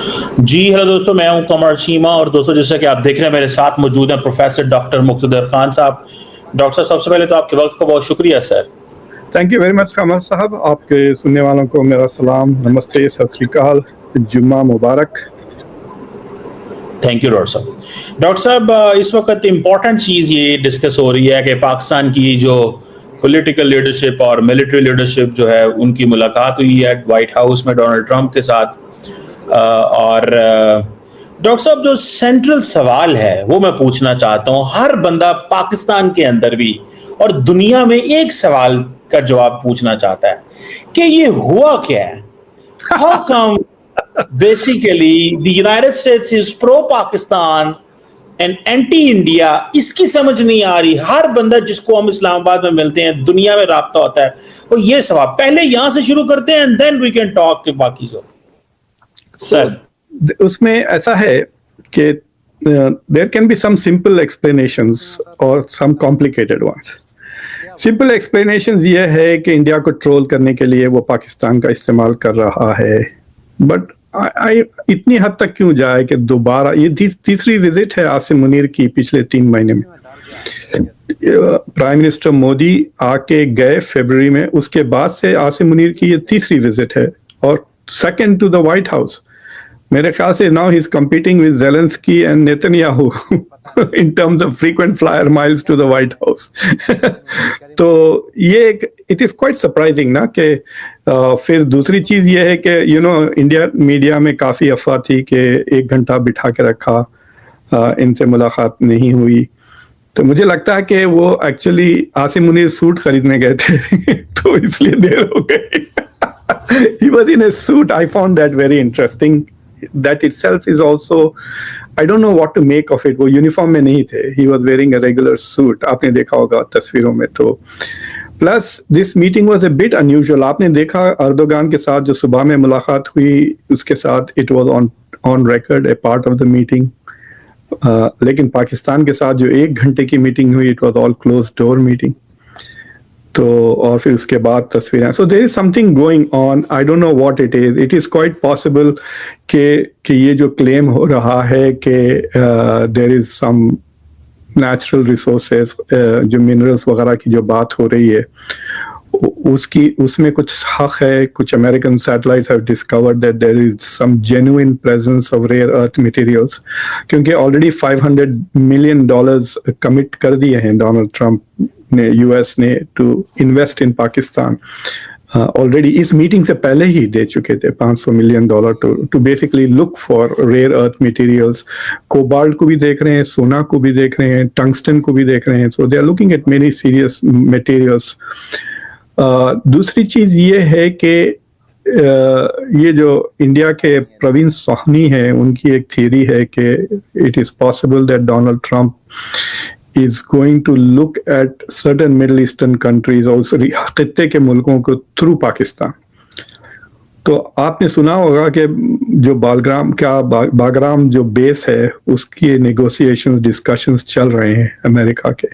जी hello दोस्तों, मैं हूं कमर चीमा और दोस्तों जैसा कि आप देख रहे हैं मेरे साथ मौजूद हैं प्रोफेसर डॉक्टर मुक्तदर खान साहब। डॉक्टर साहब सबसे पहले तो आपके वक्त का बहुत शुक्रिया sir. Thank you very much Qamar साहब। आपके सुनने वालों को मेरा सलाम, नमस्ते, सत श्री अकाल, जुम्मा मुबारक। थैंक यू डॉक्टर साहब। डॉक्टर साहब इस वक्त इम्पोर्टेंट चीज़ ये डिस्कस हो रही है कि पाकिस्तान की जो पॉलिटिकल लीडरशिप और मिलिट्री लीडरशिप जो है उनकी मुलाकात हुई है वाइट हाउस में डोनाल्ड ट्रंप के साथ। और डॉक्टर साहब जो सेंट्रल सवाल है वो मैं पूछना चाहता हूँ, हर बंदा पाकिस्तान के अंदर भी और दुनिया में एक सवाल का जवाब पूछना चाहता है कि ये हुआ क्या है। How come basically the United states is pro Pakistan and anti India, इसकी समझ नहीं आ रही। हर बंदा जिसको हम इस्लामाबाद में मिलते हैं, दुनिया में राब्ता होता है, वो ये सवाल पहले यहां से शुरू करते हैं and then we can talk के बाकी जो सर। उसमें ऐसा है कि there can be some simple explanations और some complicated ones. Simple explanations ये है कि इंडिया को ट्रोल करने के लिए वो पाकिस्तान का इस्तेमाल कर रहा है, बट इतनी हद तक क्यों जाए कि दोबारा ये तीसरी विजिट है आसिम मुनीर की पिछले 3 महीने में। प्राइम मिनिस्टर मोदी आके गए फरवरी में, उसके बाद से आसिम मुनीर की ये तीसरी विजिट है और second to the White House. मेरे ख्याल से now he is competing with Zelensky and Netanyahu in terms of frequent flyer miles to the White House. तो ये एक इट इज क्वाइट सरप्राइजिंग ना कि फिर दूसरी चीज ये है कि इंडिया मीडिया में काफी अफवाह थी कि 1 घंटा बिठा के रखा, इनसे मुलाकात नहीं हुई। तो मुझे लगता है कि वो एक्चुअली आसिम मुनीर सूट खरीदने गए थे तो इसलिए देर हो गई। He was in a suit. I found that very interesting. That itself is also, I don't know what to make of it. वो यूनिफॉर्म में नहीं थे, he was wearing a regular suit. आपने देखा होगा तस्वीरों में। तो plus this meeting was a bit unusual. आपने देखा अर्दोगान के साथ जो सुबह में मुलाकात हुई, उसके साथ it was on record a part of the meeting. लेकिन पाकिस्तान के साथ जो 1 घंटे की मीटिंग हुई, it was all closed door meeting. तो और फिर उसके बाद तस्वीरें। So there is something going on, I don't know what it is. It is quite possible कि ये जो क्लेम हो रहा है कि there is some natural resources, जो मिनरल्स वगैरह की जो बात हो रही है, उसमें कुछ हक है। कुछ American satellites have discovered that there is some genuine presence of rare earth materials, क्योंकि ऑलरेडी $500 मिलियन कमिट कर दिए हैं डोनाल्ड ट्रंप ने, यूएस ने, to invest in Pakistan. Already इस मीटिंग से पहले ही दे चुके थे $500 million to basically look for rare earth materials. Cobalt को भी देख रहे हैं, सोना को भी देख रहे हैं, टंगस्टन को भी देख रहे हैं। So they are looking at many serious materials. दूसरी चीज ये है कि ये जो इंडिया के प्रवीण सोहनी है, उनकी एक थियरी है कि it is possible that Donald Trump is going to look at certain Middle Eastern countries, also खित्ते के मुल्कों को थ्रू पाकिस्तान। तो आपने सुना होगा कि जो बागराम जो बेस है, उसकी नेगोशिएशंस, डिस्कशंस चल रहे हैं अमेरिका के।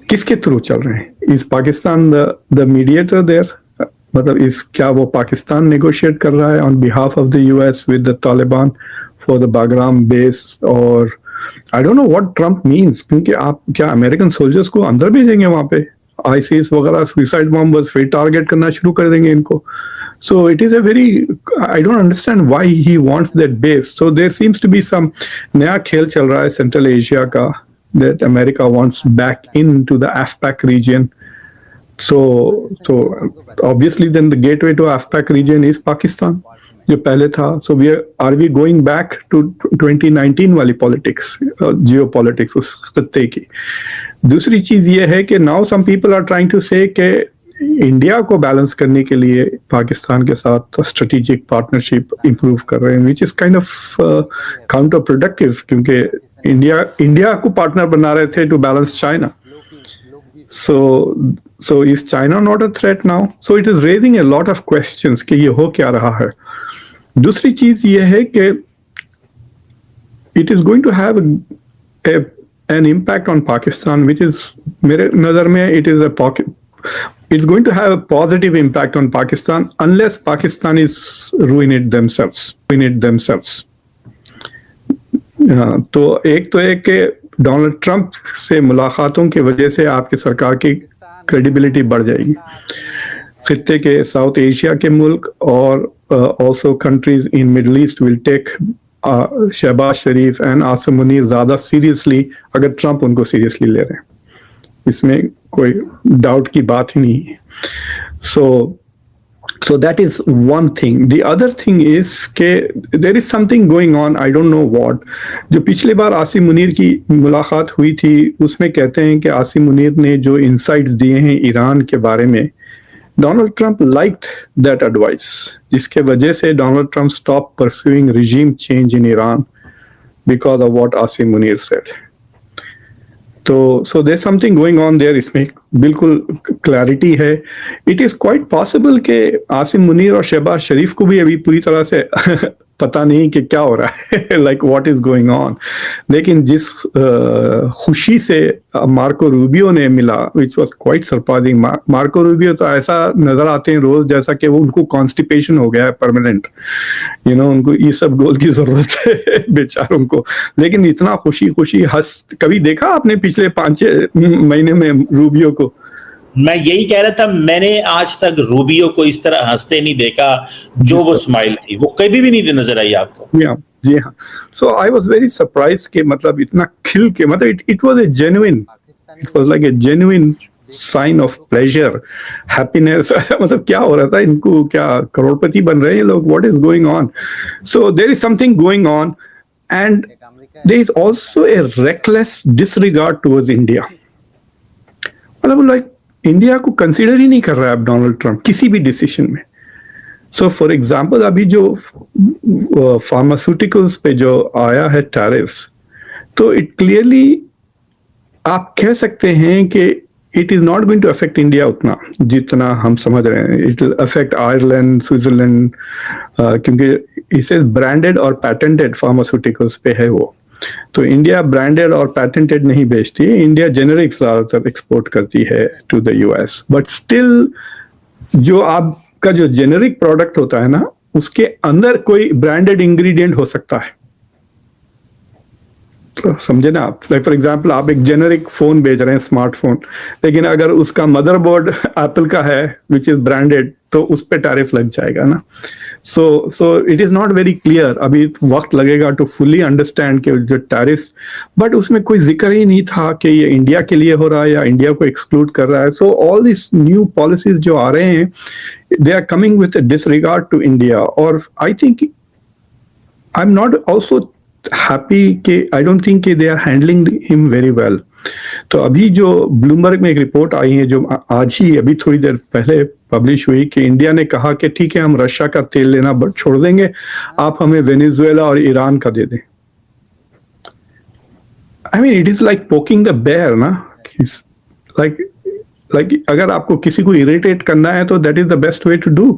किसके थ्रू चल रहे हैं? Is Pakistan the mediator there? मतलब क्या वो पाकिस्तान नेगोशिएट कर रहा है on behalf of the US with the Taliban for the Bagram base? और I don't know what Trump means, क्योंकि आप क्या अमेरिकन सोल्जर्स को अंदर भेजेंगे वहां पे? आईसीस वगैरह सुसाइड बॉम्बर्स फिर टारगेट करना शुरू कर देंगे इनको। So it is a very, I don't understand why he wants that base. So there seems to be some नया खेल चल रहा है सेंट्रल एशिया का, that America wants back in to the AFPAC region. So obviously then the gateway to AFPAC region is Pakistan, जो पहले था। So are we going back to 2019 वाली पॉलिटिक्स, जियो पॉलिटिक्स उस खत्ते की? दूसरी चीज ये है कि now some people are trying to say कि इंडिया को बैलेंस करने के लिए पाकिस्तान के साथ स्ट्रेटेजिक पार्टनरशिप इंप्रूव कर रहे हैं, which is kind of counter productive, क्योंकि इंडिया को पार्टनर बना रहे थे to balance China. So is China not a threat now? So it is raising a lot of questions कि ये हो क्या रहा है। दूसरी चीज ये है कि it is going to have an impact on Pakistan, which is, मेरे नजर में, it's going to have a positive impact on Pakistan unless Pakistanis ruin it themselves. In it themselves. तो एक के डोनाल्ड ट्रंप से मुलाकातों की वजह से आपकी सरकार की क्रेडिबिलिटी बढ़ जाएगी. खित्ते के साउथ एशिया के मुल्क और also countries in Middle East will take Shahbaz Sharif and Asim Munir ज़्यादा सीरियसली अगर ट्रंप उनको सीरियसली ले रहे हैं. इसमें कोई डाउट की बात ही नहीं है. So that is one thing. The other thing is कि there is something going on, I don't know what. जो पिछली बार आसिम मुनीर की मुलाकात हुई थी उसमें कहते हैं कि आसिम मुनीर ने जो इंसाइट्स दिए हैं ईरान के बारे में, Donald Trump liked that advice, जिसके वजह से Donald Trump stopped pursuing regime change in Iran because of what Asim Munir said. तो so there's something going on there. इसमें बिल्कुल क्लैरिटी है. इट इज़ क्वाइट पॉसिबल कि आसिम मुनीर और शहबाज शरीफ को भी अभी पूरी तरह से पता नहीं कि क्या हो रहा है, like what is going on. लेकिन जिस खुशी से मार्को रूबियो ने मिला, which was quite surprising. Marco Rubio तो ऐसा नजर आते हैं रोज जैसा कि वो उनको कॉन्स्टिपेशन हो गया है परमानेंट. उनको ये सब गोल की जरूरत है बेचारों को. लेकिन इतना खुशी हंस कभी देखा आपने पिछले 5-6 महीने में रूबियो को? मैं यही कह रहा था, मैंने आज तक रूबियो को इस तरह हंसते नहीं देखा. जो वो स्माइल थी वो कभी भी नहीं नजर आई आपको. जी हाँ. So I was very surprise कि मतलब इतना खिल के, मतलब it was like a genuine sign of pleasure, happiness. मतलब क्या हो रहा था इनको? क्या करोड़पति बन रहे हैं लोग? What is going on? So there is something going on and there is also a reckless disregard towards India. मतलब लाइक इंडिया को कंसीडर ही नहीं कर रहा है अब डोनाल्ड ट्रंप किसी भी डिसीजन में. सो फॉर एग्जांपल अभी जो फार्मास्यूटिकल्स पे जो आया है टैरिफ्स, तो इट क्लियरली आप कह सकते हैं कि it is not going to affect India उतना जितना हम समझ रहे हैं. It will affect Ireland, Switzerland, क्योंकि इसे ब्रांडेड और पैटेंटेड फार्मास्यूटिकल्स पे है वो. तो इंडिया ब्रांडेड और पैटेंटेड नहीं बेचती है. इंडिया जेनेरिक ज्यादातर एक्सपोर्ट करती है to the US. But still जो आपका जो जेनेरिक प्रोडक्ट होता है ना, उसके अंदर कोई ब्रांडेड इंग्रेडिएंट हो सकता है. तो समझे ना आप? लाइक फॉर एग्जांपल आप एक जेनेरिक फोन बेच रहे हैं, स्मार्टफोन, लेकिन अगर उसका मदरबोर्ड एप्पल का है विच इज ब्रांडेड, तो उस पे टैरिफ लग जाएगा ना. सो it is not very clear. अभी वक्त लगेगा टू फुली अंडरस्टैंड कि जो टैरिफ, बट उसमें कोई जिक्र ही नहीं था कि ये इंडिया के लिए हो रहा है या इंडिया को एक्सक्लूड कर रहा है. So all this new policies जो आ रहे हैं, they are coming with disregard to India. और I think I am not also happy कि आई डोंट थिंक कि they are handling him very well. तो अभी जो ब्लूमबर्ग में एक रिपोर्ट आई है जो आज ही अभी थोड़ी देर पहले पब्लिश हुई कि इंडिया ने कहा कि ठीक है हम रशिया का तेल लेना छोड़ देंगे, आप हमें वेनेजुएला और ईरान का दे दें. I mean it is like poking the bear ना. लाइक अगर आपको किसी को इरिटेट करना है तो that is the best way to do.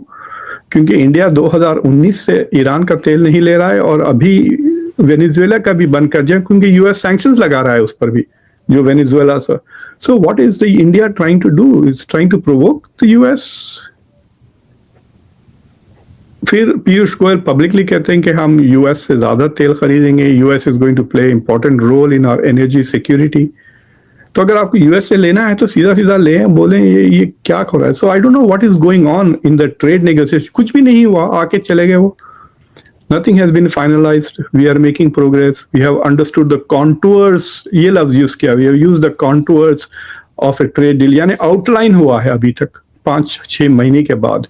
क्योंकि इंडिया 2019 से ईरान का तेल नहीं ले रहा है और अभी वेनेजुएला का भी बंद कर दिया क्योंकि यूएस सैंक्शंस लगा रहा है उस पर भी, जो वेनेजुएला से. So what is the India trying to do? Is trying to provoke the US. फिर पीयूष गोयल पब्लिकली कहते हैं कि हम यूएस से ज्यादा तेल खरीदेंगे, US is going to play important role in our energy security. तो अगर आपको यूएस से लेना है तो सीधा सीधा लें, बोलें ये क्या हो रहा है. So I don't know what is going on in the trade negotiation. कुछ भी नहीं हुआ, आके चले गए वो. Nothing has been finalized. We are making progress. We have understood the contours. ये लफ्ज यूज किया. We have used the contours of a trade deal. यानी आउटलाइन हुआ है अभी तक 5-6 महीने के बाद.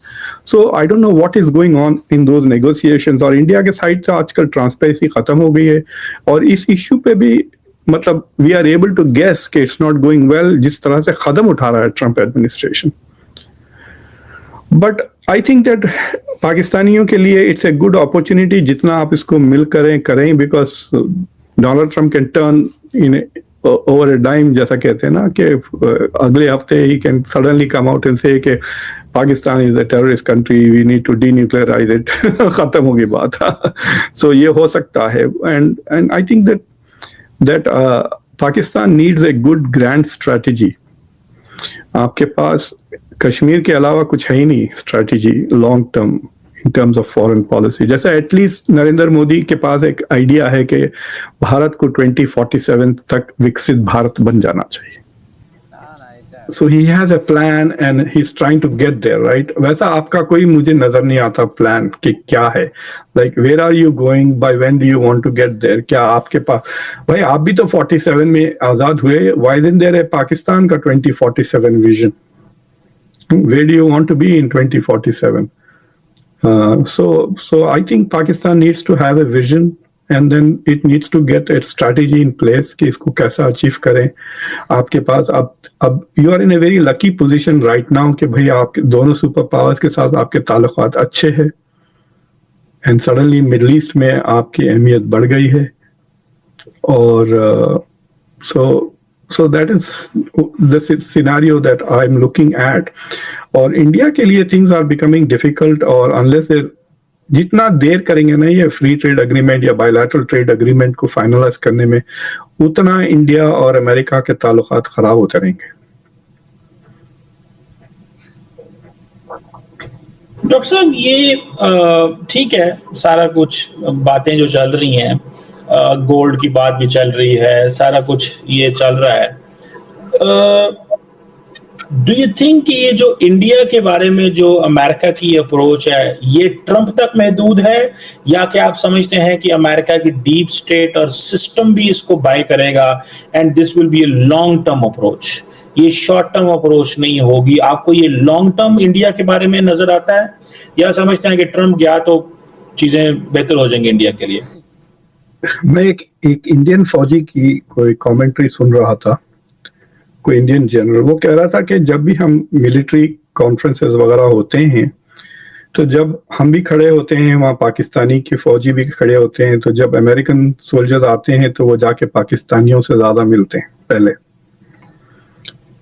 So I don't know what is going on in those negotiations. और इंडिया के साइड से आजकल ट्रांसपेरेंसी खत्म हो गई है और इस इश्यू पे भी मतलब we are able to guess कि it's not going well जिस तरह से कदम उठा रहा है Trump administration. But I think that पाकिस्तानियों के लिए इट्स ए गुड अपॉर्चुनिटी जितना आप इसको मिल करें because Donald Trump can turn in over a dime, जैसा कहते हैं ना कि अगले हफ्ते ही can suddenly come out and say कि Pakistan is a terrorist country, we need to denuclearize it. खत्म होगी बात. सो ये हो सकता है. And I think that Pakistan needs a good grand strategy. आपके पास कश्मीर के अलावा कुछ है ही नहीं strategy long term in terms of foreign policy. जैसे एटलीस्ट नरेंद्र मोदी के पास एक आइडिया है कि भारत को 2047 तक विकसित भारत बन जाना चाहिए। So he has a plan and he's trying to get there, right? वैसा आपका कोई मुझे नजर नहीं आता प्लान कि क्या है, like where are you going, by when do you want to get there? क्या आपके पास, भाई आप भी तो 47 में आजाद हुए, why isn't there a Pakistan का 2047 vision? Where do you want to be in 2047? So I think Pakistan needs to have a vision and then it needs to get its strategy in place कि इसको कैसा achieve करें। आपके पास अब you are in a very lucky position right now कि भाई आपके दोनों सुपर पावर्स के साथ आपके ताल्लुकात अच्छे हैं एंड सडनली मिडल ईस्ट में आपकी अहमियत बढ़ गई है और so that is the scenario that I'm looking at। और इंडिया के लिए things are becoming difficult और unless they जितना देर करेंगे ना ये फ्री ट्रेड एग्रीमेंट या बायलैटरल ट्रेड एग्रीमेंट को फाइनलाइज करने में, उतना इंडिया और अमेरिका के ताल्लुकात खराब होते रहेंगे। डॉक्टर साहब ये ठीक है, सारा कुछ बातें जो चल रही हैं, गोल्ड की बात भी चल रही है, सारा कुछ ये चल रहा है। डू यू थिंक कि ये जो इंडिया के बारे में जो अमेरिका की अप्रोच है ये ट्रंप तक महदूद है, या क्या आप समझते हैं कि अमेरिका की डीप स्टेट और सिस्टम भी इसको बाय करेगा and this will be a long term approach, ये शॉर्ट टर्म अप्रोच नहीं होगी? आपको ये लॉन्ग टर्म इंडिया के बारे में नजर आता है, या समझते हैं कि ट्रंप गया तो चीजें बेहतर हो जाएंगी इंडिया के लिए? मैं एक इंडियन फौजी की कोई कमेंट्री सुन रहा था, कोई इंडियन जनरल, वो कह रहा था कि जब भी हम मिलिट्री कॉन्फ्रेंसेस वगैरह होते हैं तो जब हम भी खड़े होते हैं वहाँ पाकिस्तानी के फौजी भी खड़े होते हैं, तो जब अमेरिकन सोल्जर्स आते हैं तो वो जाके पाकिस्तानियों से ज्यादा मिलते हैं पहले।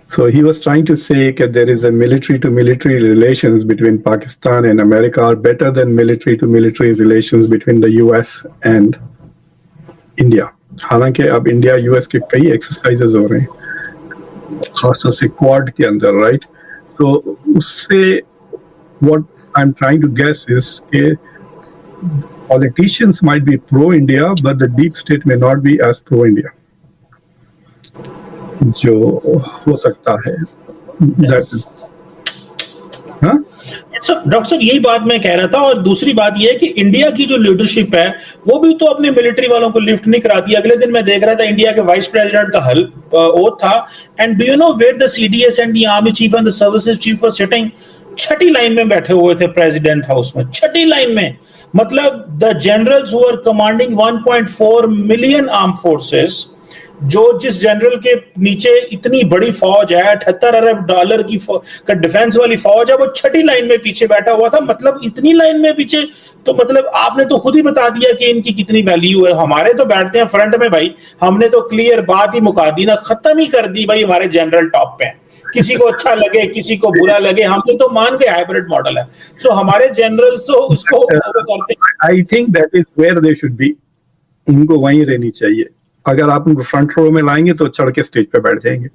So he was trying to say that there is a military to military relations between Pakistan and America are better than military to military relations between the US and India। हालांकि अब इंडिया यूएस के कई exercises हो रहे हैं खासतौर से quad के अंदर, राइट? तो उससे what I am trying to guess is के politicians might be pro India but the deep state में not be as pro India, जो हो सकता है। डॉक्टर साहब यही बात मैं कह रहा था, और दूसरी बात यह है कि इंडिया की जो लीडरशिप है वो भी तो अपने मिलिट्री वालों को लिफ्ट नहीं कराती। अगले दिन मैं देख रहा था इंडिया के वाइस प्रेसिडेंट का हल ओथ था, and do you know where the CDS and the army chief and the services chief were sitting? छठी लाइन में बैठे हुए थे प्रेसिडेंट हाउस में, छठी लाइन में। मतलब the generals who are commanding 1.4 million arm forces, जो जिस जनरल के नीचे इतनी बड़ी फौज है, $78 अरब की का डिफेंस वाली फौज है, वो छठी लाइन में पीछे बैठा हुआ था। मतलब इतनी लाइन में पीछे, तो मतलब आपने तो खुद ही बता दिया कि इनकी कितनी वैल्यू है। हमारे तो बैठते हैं फ्रंट में भाई, हमने तो क्लियर बात ही मुका दी ना, खत्म ही कर दी भाई, हमारे जनरल टॉप पे। किसी को अच्छा लगे किसी को बुरा लगे, हमने तो मान के हाइब्रिड मॉडल है। सो हमारे जनरल तो उसको करते। I think that is where they should be, उनको वहीं रहनी चाहिए। अगर आप उनको फ्रंट रो में लाएंगे तो चढ़ के स्टेज पे बैठ जाएंगे।